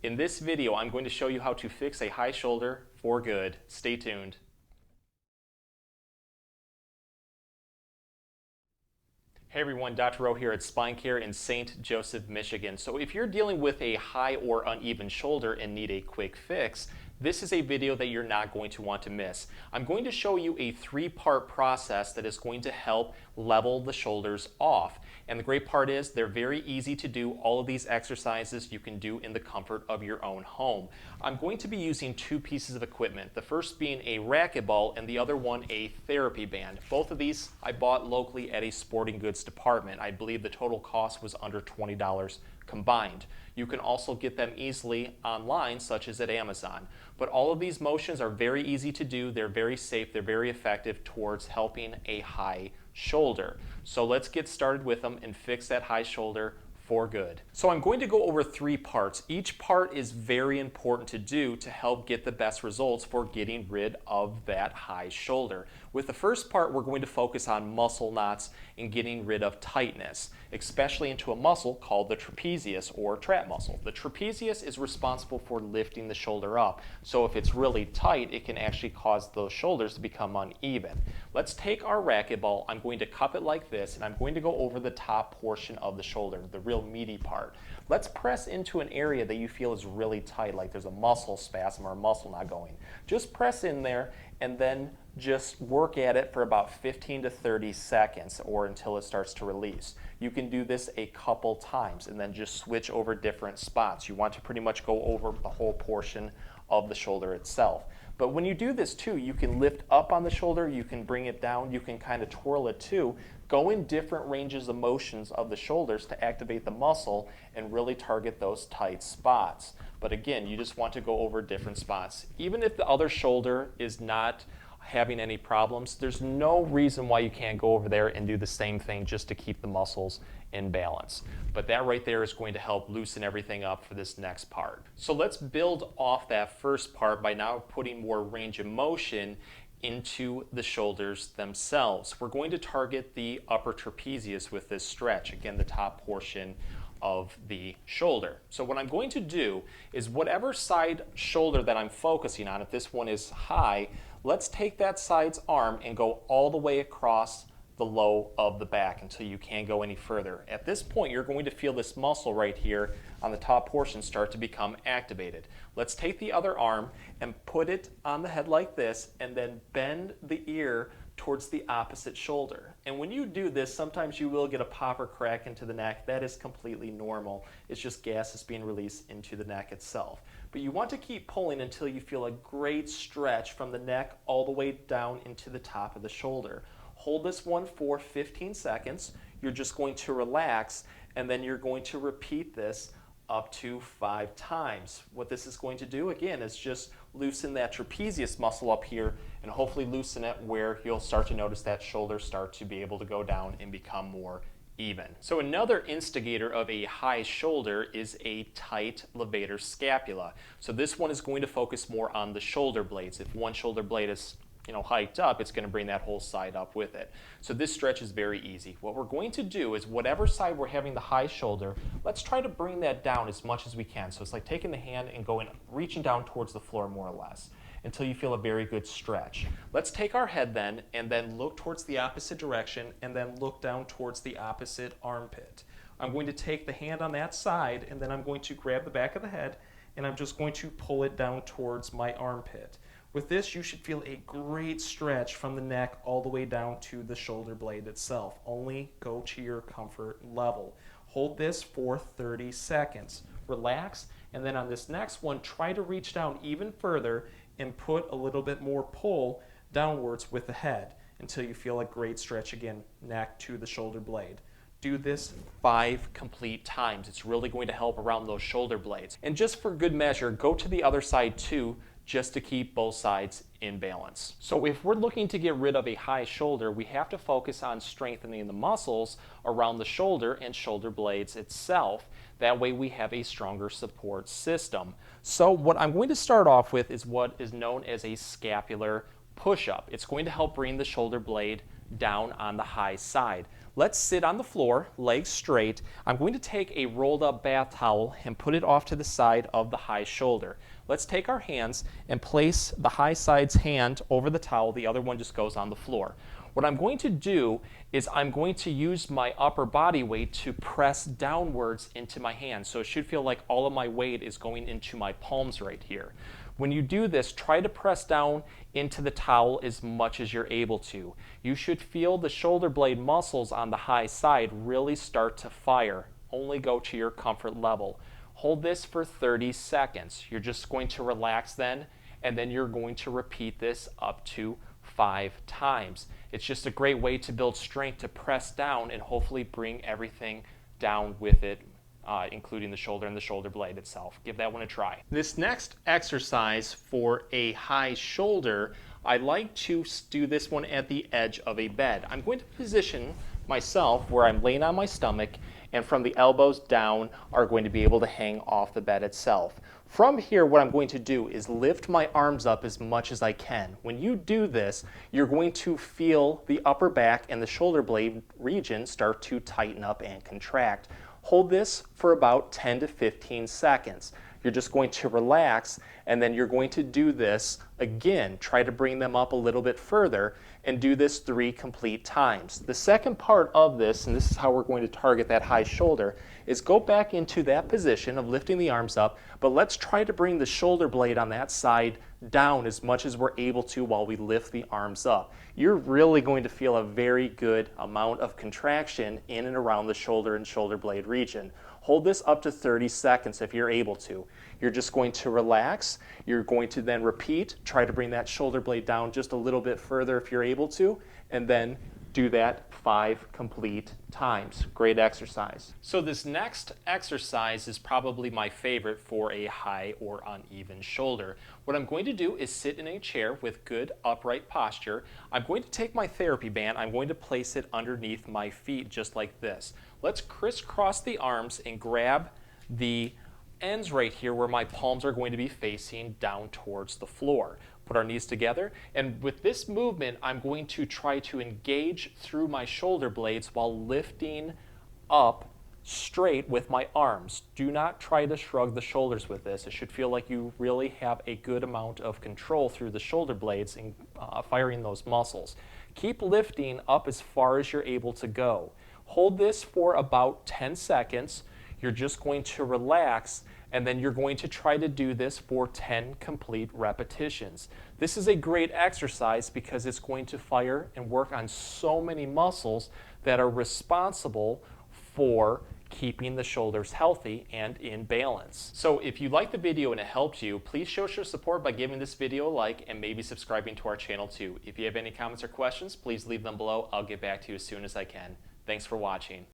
In this video, I'm going to show you how to fix a high shoulder for good. Stay tuned. Hey everyone, Dr. Rowe here at SpineCare in St. Joseph, Michigan. So if you're dealing with a high or uneven shoulder and need a quick fix, this is a video that you're not going to want to miss. I'm going to show you a three-part process that is going to help level the shoulders off. And the great part is they're very easy to do. All of these exercises you can do in the comfort of your own home. I'm going to be using two pieces of equipment, the first being a racquetball and the other one a therapy band. Both of these I bought locally at a sporting goods department. I believe the total cost was under $20 combined. You can also get them easily online, such as at Amazon. But all of these motions are very easy to do, they're very safe, they're very effective towards helping a high shoulder. So let's get started with them and fix that high shoulder for good. So I'm going to go over three parts. Each part is very important to do to help get the best results for getting rid of that high shoulder. With the first part, we're going to focus on muscle knots and getting rid of tightness, especially into a muscle called the trapezius or trap muscle. The trapezius is responsible for lifting the shoulder up. So if it's really tight, it can actually cause those shoulders to become uneven. Let's take our racquetball. I'm going to cup it like this, and I'm going to go over the top portion of the shoulder, the real meaty part. Let's press into an area that you feel is really tight, like there's a muscle spasm or a muscle not going. Just press in there and then just work at it for about 15 to 30 seconds or until it starts to release. You can do this a couple times and then just switch over different spots. You want to pretty much go over the whole portion of the shoulder itself. But when you do this too, you can lift up on the shoulder, you can bring it down, you can kind of twirl it too. Go in different ranges of motions of the shoulders to activate the muscle and really target those tight spots. But again, you just want to go over different spots. Even if the other shoulder is not having any problems, there's no reason why you can't go over there and do the same thing just to keep the muscles in balance. But that right there is going to help loosen everything up for this next part. So let's build off that first part by now putting more range of motion into the shoulders themselves. We're going to target the upper trapezius with this stretch, again the top portion of the shoulder. So what I'm going to do is whatever side shoulder that I'm focusing on, if this one is high, let's take that side's arm and go all the way across the low of the back until you can't go any further. At this point, you're going to feel this muscle right here on the top portion start to become activated. Let's take the other arm and put it on the head like this and then bend the ear towards the opposite shoulder. And when you do this, sometimes you will get a pop or crack into the neck. That is completely normal. It's just gas that's being released into the neck itself. But you want to keep pulling until you feel a great stretch from the neck all the way down into the top of the shoulder. Hold this one for 15 seconds. You're just going to relax, and then you're going to repeat this up to 5 times. What this is going to do, again, is just loosen that trapezius muscle up here and hopefully loosen it where you'll start to notice that shoulder start to be able to go down and become more even. So another instigator of a high shoulder is a tight levator scapula. So this one is going to focus more on the shoulder blades. If one shoulder blade is hiked up, it's going to bring that whole side up with it. So this stretch is very easy. What we're going to do is whatever side we're having the high shoulder, let's try to bring that down as much as we can. So it's like taking the hand and reaching down towards the floor more or less until you feel a very good stretch. Let's take our head then and then look towards the opposite direction and then look down towards the opposite armpit. I'm going to take the hand on that side and then I'm going to grab the back of the head and I'm just going to pull it down towards my armpit. With this, you should feel a great stretch from the neck all the way down to the shoulder blade itself. Only go to your comfort level. Hold this for 30 seconds. Relax, and then on this next one, try to reach down even further and put a little bit more pull downwards with the head until you feel a great stretch again, neck to the shoulder blade. Do this 5 complete times. It's really going to help around those shoulder blades. And just for good measure, go to the other side too, just to keep both sides in balance. So if we're looking to get rid of a high shoulder, we have to focus on strengthening the muscles around the shoulder and shoulder blades itself. That way we have a stronger support system. So what I'm going to start off with is what is known as a scapular push-up. It's going to help bring the shoulder blade down on the high side. Let's sit on the floor, legs straight. I'm going to take a rolled up bath towel and put it off to the side of the high shoulder. Let's take our hands and place the high side's hand over the towel. The other one just goes on the floor. What I'm going to do is I'm going to use my upper body weight to press downwards into my hands. So it should feel like all of my weight is going into my palms right here. When you do this, try to press down into the towel as much as you're able to. You should feel the shoulder blade muscles on the high side really start to fire. Only go to your comfort level. Hold this for 30 seconds. You're just going to relax then, and then you're going to repeat this up to 5 times. It's just a great way to build strength, to press down and hopefully bring everything down with it, including the shoulder and the shoulder blade itself. Give that one a try. This next exercise for a high shoulder, I like to do this one at the edge of a bed. I'm going to position myself where I'm laying on my stomach, and from the elbows down are going to be able to hang off the bed itself. From here, what I'm going to do is lift my arms up as much as I can. When you do this, you're going to feel the upper back and the shoulder blade region start to tighten up and contract. Hold this for about 10 to 15 seconds. You're just going to relax, and then you're going to do this again. Try to bring them up a little bit further and do this 3 complete times. The second part of this, and this is how we're going to target that high shoulder, is go back into that position of lifting the arms up, but let's try to bring the shoulder blade on that side down as much as we're able to while we lift the arms up. You're really going to feel a very good amount of contraction in and around the shoulder and shoulder blade region. Hold this up to 30 seconds if you're able to. You're just going to relax. You're going to then repeat. Try to bring that shoulder blade down just a little bit further if you're able to, and then do that 5 complete times. Great exercise. So this next exercise is probably my favorite for a high or uneven shoulder. What I'm going to do is sit in a chair with good upright posture. I'm going to take my therapy band. I'm going to place it underneath my feet just like this. Let's crisscross the arms and grab the ends right here where my palms are going to be facing down towards the floor. Put our knees together, and with this movement, I'm going to try to engage through my shoulder blades while lifting up straight with my arms. Do not try to shrug the shoulders with this. It should feel like you really have a good amount of control through the shoulder blades and firing those muscles. Keep lifting up as far as you're able to go. Hold this for about 10 seconds. You're just going to relax, and then you're going to try to do this for 10 complete repetitions. This is a great exercise because it's going to fire and work on so many muscles that are responsible for keeping the shoulders healthy and in balance. So if you liked the video and it helped you, please show us your support by giving this video a like and maybe subscribing to our channel too. If you have any comments or questions, please leave them below. I'll get back to you as soon as I can. Thanks for watching.